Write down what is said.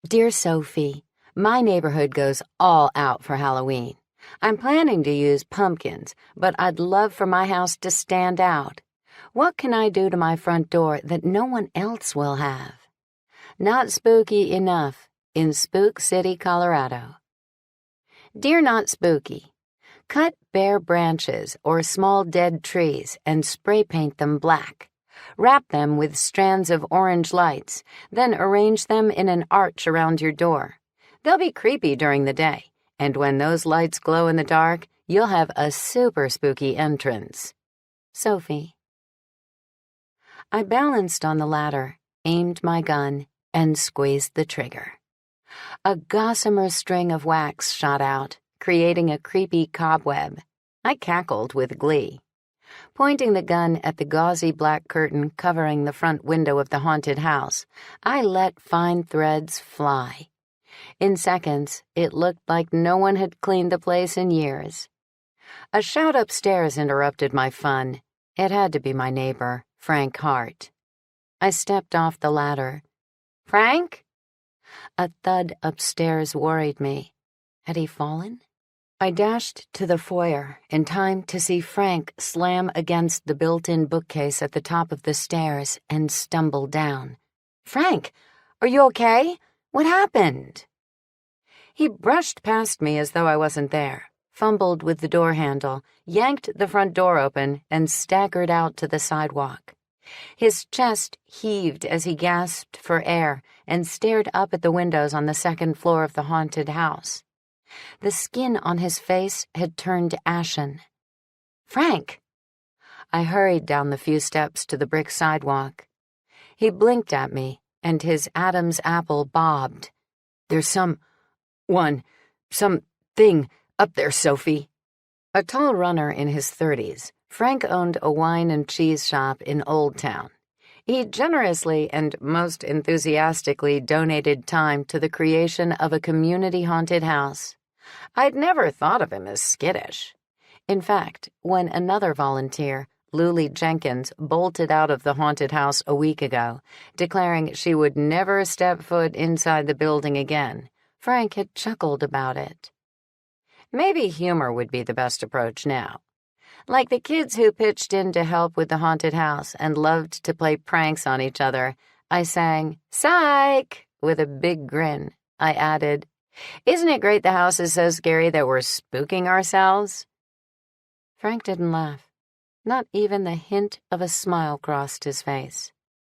Dear Sophie, my neighborhood goes all out for Halloween. I'm planning to use pumpkins, but I'd love for my house to stand out. What can I do to my front door that no one else will have? Not spooky enough in Spook City, Colorado. Dear Not Spooky, cut bare branches or small dead trees and spray paint them black. Wrap them with strands of orange lights, then arrange them in an arch around your door. They'll be creepy during the day, and when those lights glow in the dark, you'll have a super spooky entrance. Sophie. I balanced on the ladder, aimed my gun, and squeezed the trigger. A gossamer string of wax shot out, creating a creepy cobweb. I cackled with glee. Pointing the gun at the gauzy black curtain covering the front window of the haunted house, I let fine threads fly. In seconds, it looked like no one had cleaned the place in years. A shout upstairs interrupted my fun. It had to be my neighbor, Frank Hart. I stepped off the ladder. "Frank?" A thud upstairs worried me. Had he fallen? I dashed to the foyer in time to see Frank slam against the built-in bookcase at the top of the stairs and stumble down. "Frank, are you okay? What happened?" He brushed past me as though I wasn't there, fumbled with the door handle, yanked the front door open, and staggered out to the sidewalk. His chest heaved as he gasped for air and stared up at the windows on the second floor of the haunted house. The skin on his face had turned ashen. "Frank!" I hurried down the few steps to the brick sidewalk. He blinked at me, and his Adam's apple bobbed. "There's something up there, Sophie." A tall runner in his 30s, Frank owned a wine and cheese shop in Old Town. He generously and most enthusiastically donated time to the creation of a community haunted house. I'd never thought of him as skittish. In fact, when another volunteer, Lulie Jenkins, bolted out of the haunted house a week ago, declaring she would never step foot inside the building again, Frank had chuckled about it. Maybe humor would be the best approach now. Like the kids who pitched in to help with the haunted house and loved to play pranks on each other, I sang, "Psych!" with a big grin. I added, "Isn't it great the house is so scary that we're spooking ourselves?" Frank didn't laugh. Not even the hint of a smile crossed his face.